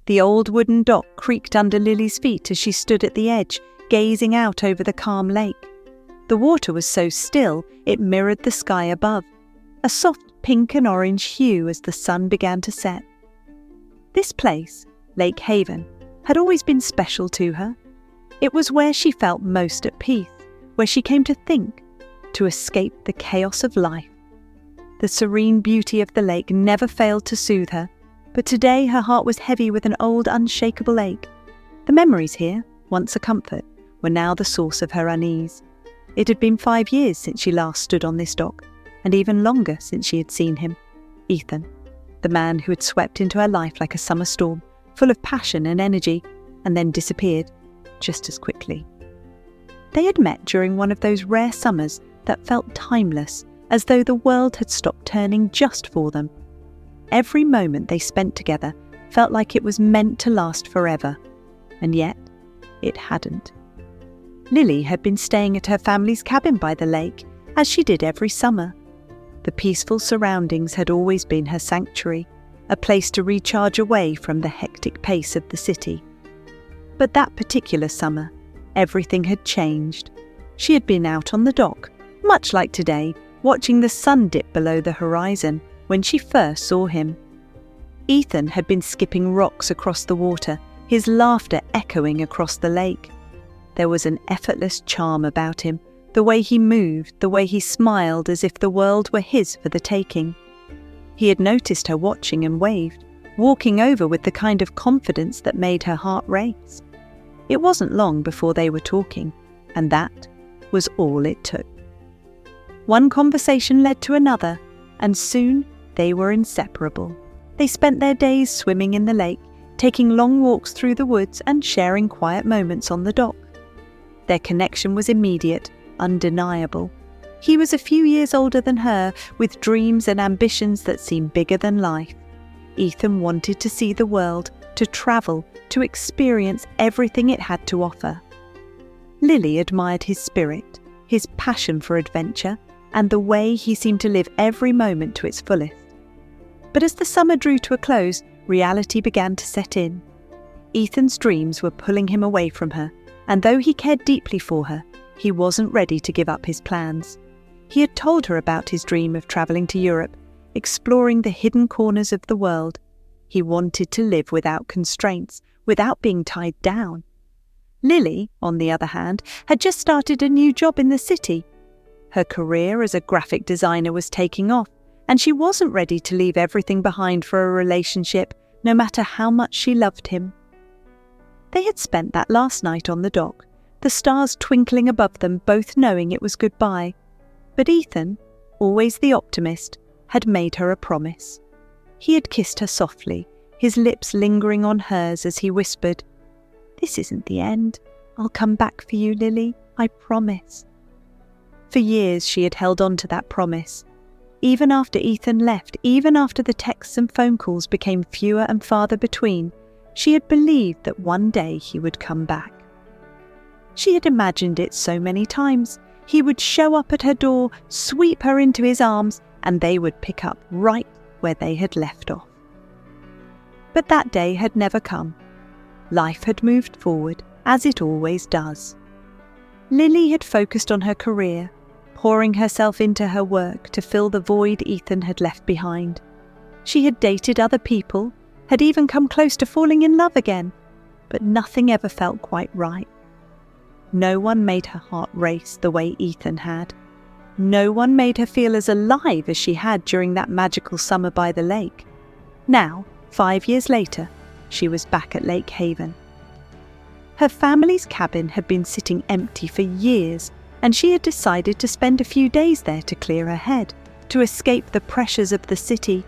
The old wooden dock creaked under Lily's feet as she stood at the edge, gazing out over the calm lake. The water was so still it mirrored the sky above, a soft pink and orange hue as the sun began to set. This place, Lake Haven, had always been special to her. It was where she felt most at peace, where she came to think, to escape the chaos of life. The serene beauty of the lake never failed to soothe her, but today her heart was heavy with an old, unshakable ache. The memories here, once a comfort, were now the source of her unease. It had been 5 years since she last stood on this dock, and even longer since she had seen him, Ethan, the man who had swept into her life like a summer storm, full of passion and energy, and then disappeared just as quickly. They had met during one of those rare summers that felt timeless, as though the world had stopped turning just for them. Every moment they spent together felt like it was meant to last forever, and yet it hadn't. Lily had been staying at her family's cabin by the lake, as she did every summer. The peaceful surroundings had always been her sanctuary, a place to recharge away from the hectic pace of the city. But that particular summer, everything had changed. She had been out on the dock, much like today, watching the sun dip below the horizon when she first saw him. Ethan had been skipping rocks across the water, his laughter echoing across the lake. There was an effortless charm about him, the way he moved, the way he smiled as if the world were his for the taking. He had noticed her watching and waved, walking over with the kind of confidence that made her heart race. It wasn't long before they were talking, and that was all it took. One conversation led to another, and soon they were inseparable. They spent their days swimming in the lake, taking long walks through the woods and sharing quiet moments on the dock. Their connection was immediate, undeniable. He was a few years older than her, with dreams and ambitions that seemed bigger than life. Ethan wanted to see the world, to travel, to experience everything it had to offer. Lily admired his spirit, his passion for adventure, and the way he seemed to live every moment to its fullest. But as the summer drew to a close, reality began to set in. Ethan's dreams were pulling him away from her, and though he cared deeply for her, he wasn't ready to give up his plans. He had told her about his dream of travelling to Europe, exploring the hidden corners of the world. He wanted to live without constraints, without being tied down. Lily, on the other hand, had just started a new job in the city. Her career as a graphic designer was taking off, and she wasn't ready to leave everything behind for a relationship, no matter how much she loved him. They had spent that last night on the dock, the stars twinkling above them, both knowing it was goodbye. But Ethan, always the optimist, had made her a promise. He had kissed her softly, his lips lingering on hers as he whispered, "This isn't the end. I'll come back for you, Lily, I promise." For years she had held on to that promise. Even after Ethan left, even after the texts and phone calls became fewer and farther between, she had believed that one day he would come back. She had imagined it so many times. He would show up at her door, sweep her into his arms, and they would pick up right where they had left off. But that day had never come. Life had moved forward, as it always does. Lily had focused on her career, pouring herself into her work to fill the void Ethan had left behind. She had dated other people, had even come close to falling in love again, but nothing ever felt quite right. No one made her heart race the way Ethan had. No one made her feel as alive as she had during that magical summer by the lake. Now, 5 years later, she was back at Lake Haven. Her family's cabin had been sitting empty for years, and she had decided to spend a few days there to clear her head, to escape the pressures of the city.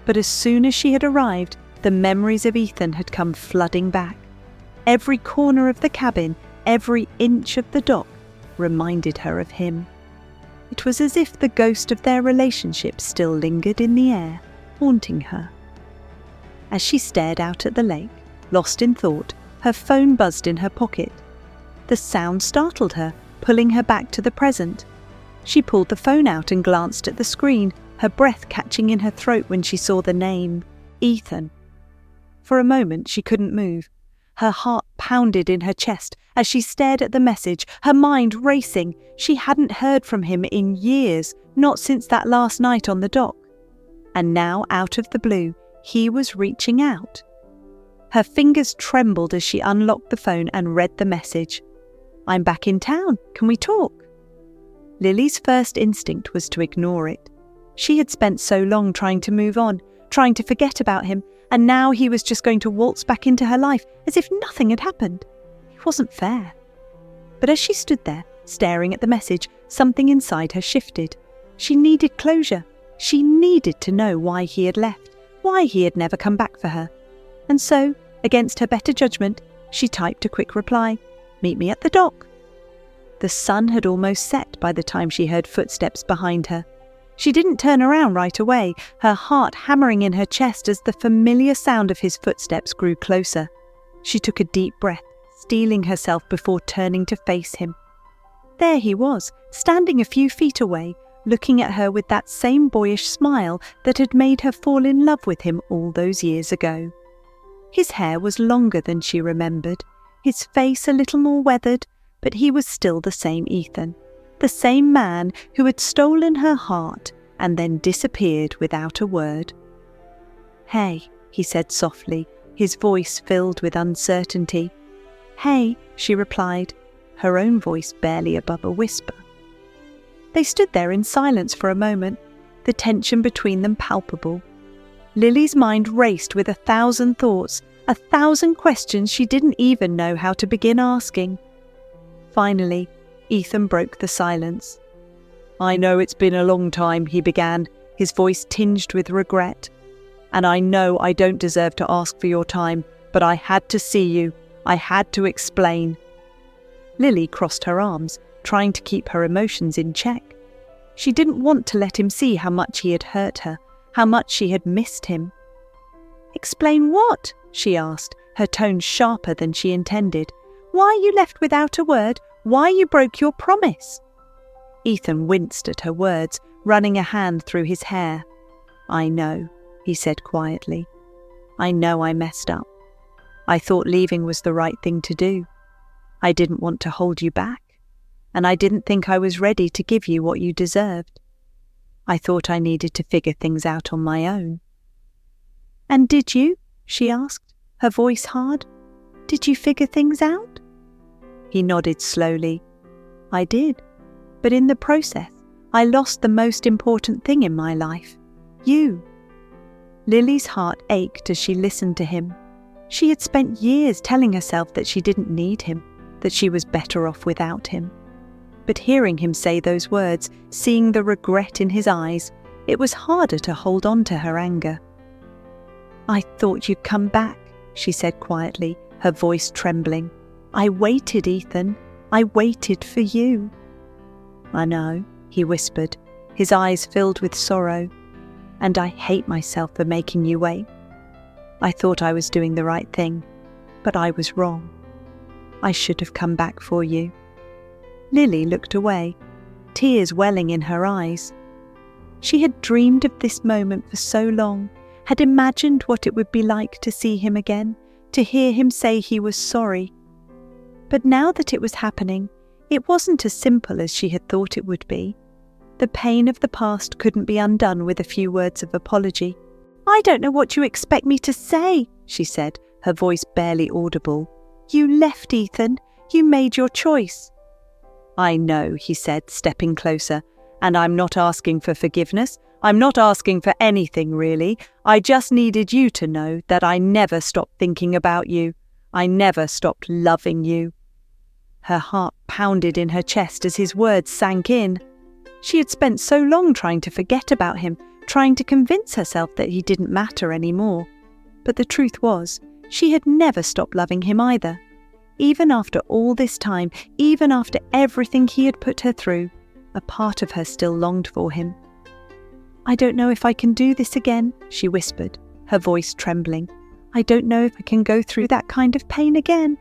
But as soon as she had arrived, the memories of Ethan had come flooding back. Every corner of the cabin, every inch of the dock reminded her of him. It was as if the ghost of their relationship still lingered in the air, haunting her. As she stared out at the lake, lost in thought, her phone buzzed in her pocket. The sound startled her, pulling her back to the present. She pulled the phone out and glanced at the screen, her breath catching in her throat when she saw the name, Ethan. For a moment she couldn't move. Her heart pounded in her chest as she stared at the message, her mind racing. She hadn't heard from him in years, not since that last night on the dock. And now, out of the blue, he was reaching out. Her fingers trembled as she unlocked the phone and read the message. "I'm back in town. Can we talk?" Lily's first instinct was to ignore it. She had spent so long trying to move on, trying to forget about him, and now he was just going to waltz back into her life as if nothing had happened. It wasn't fair. But as she stood there, staring at the message, something inside her shifted. She needed closure. She needed to know why he had left, why he had never come back for her. And so, against her better judgment, she typed a quick reply, "Meet me at the dock." The sun had almost set by the time she heard footsteps behind her. She didn't turn around right away, her heart hammering in her chest as the familiar sound of his footsteps grew closer. She took a deep breath, steeling herself before turning to face him. There he was, standing a few feet away, looking at her with that same boyish smile that had made her fall in love with him all those years ago. His hair was longer than she remembered, his face a little more weathered, but he was still the same Ethan, the same man who had stolen her heart and then disappeared without a word. "Hey," he said softly, his voice filled with uncertainty. "Hey," she replied, her own voice barely above a whisper. They stood there in silence for a moment, the tension between them palpable. Lily's mind raced with 1,000 thoughts, 1,000 questions she didn't even know how to begin asking. Finally, Ethan broke the silence. "I know it's been a long time," he began, his voice tinged with regret. "And I know I don't deserve to ask for your time, but I had to see you. I had to explain." Lily crossed her arms, trying to keep her emotions in check. She didn't want to let him see how much he had hurt her, how much she had missed him. "Explain what?" she asked, her tone sharper than she intended. "Why you left without a word? Why you broke your promise?" Ethan winced at her words, running a hand through his hair. "I know," he said quietly. "I know I messed up. I thought leaving was the right thing to do. I didn't want to hold you back, and I didn't think I was ready to give you what you deserved. I thought I needed to figure things out on my own." "And did you?" she asked, her voice hard. "Did you figure things out?" He nodded slowly. "I did, but in the process, I lost the most important thing in my life, you." Lily's heart ached as she listened to him. She had spent years telling herself that she didn't need him, that she was better off without him. But hearing him say those words, seeing the regret in his eyes, it was harder to hold on to her anger. "I thought you'd come back," she said quietly, her voice trembling. "I waited, Ethan. I waited for you." "I know," he whispered, his eyes filled with sorrow. "And I hate myself for making you wait. I thought I was doing the right thing, but I was wrong. I should have come back for you." Lily looked away, tears welling in her eyes. She had dreamed of this moment for so long, had imagined what it would be like to see him again, to hear him say he was sorry. But now that it was happening, it wasn't as simple as she had thought it would be. The pain of the past couldn't be undone with a few words of apology. "I don't know what you expect me to say," she said, her voice barely audible. "You left, Ethan. You made your choice." "I know," he said, stepping closer, "and I'm not asking for forgiveness. I'm not asking for anything, really. I just needed you to know that I never stopped thinking about you. I never stopped loving you." Her heart pounded in her chest as his words sank in. She had spent so long trying to forget about him, trying to convince herself that he didn't matter anymore. But the truth was, she had never stopped loving him either. Even after all this time, even after everything he had put her through, a part of her still longed for him. "I don't know if I can do this again," she whispered, her voice trembling. "I don't know if I can go through that kind of pain again."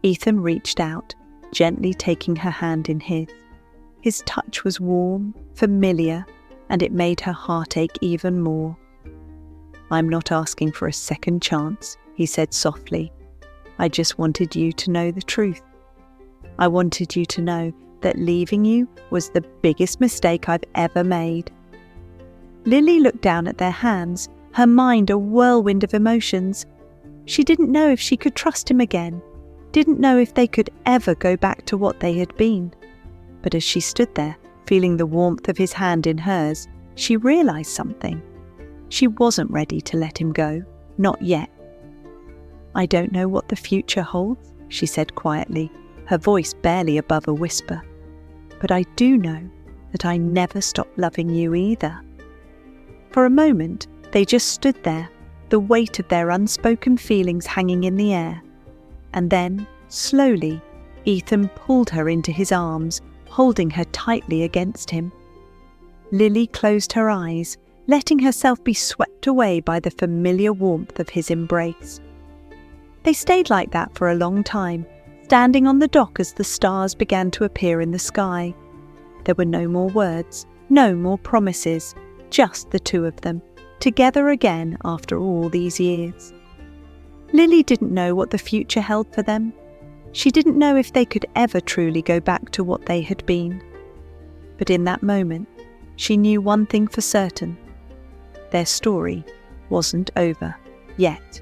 Ethan reached out, gently taking her hand in his. His touch was warm, familiar, and it made her heart ache even more. "I'm not asking for a second chance," he said softly. "I just wanted you to know the truth. I wanted you to know that leaving you was the biggest mistake I've ever made." Lily looked down at their hands, her mind a whirlwind of emotions. She didn't know if she could trust him again, didn't know if they could ever go back to what they had been. But as she stood there, feeling the warmth of his hand in hers, she realised something. She wasn't ready to let him go, not yet. "I don't know what the future holds," she said quietly, her voice barely above a whisper. "But I do know that I never stopped loving you either." For a moment, they just stood there, the weight of their unspoken feelings hanging in the air. And then, slowly, Ethan pulled her into his arms, holding her tightly against him. Lily closed her eyes, letting herself be swept away by the familiar warmth of his embrace. They stayed like that for a long time, standing on the dock as the stars began to appear in the sky. There were no more words, no more promises, just the two of them, together again after all these years. Lily didn't know what the future held for them. She didn't know if they could ever truly go back to what they had been. But in that moment, she knew one thing for certain. Their story wasn't over yet.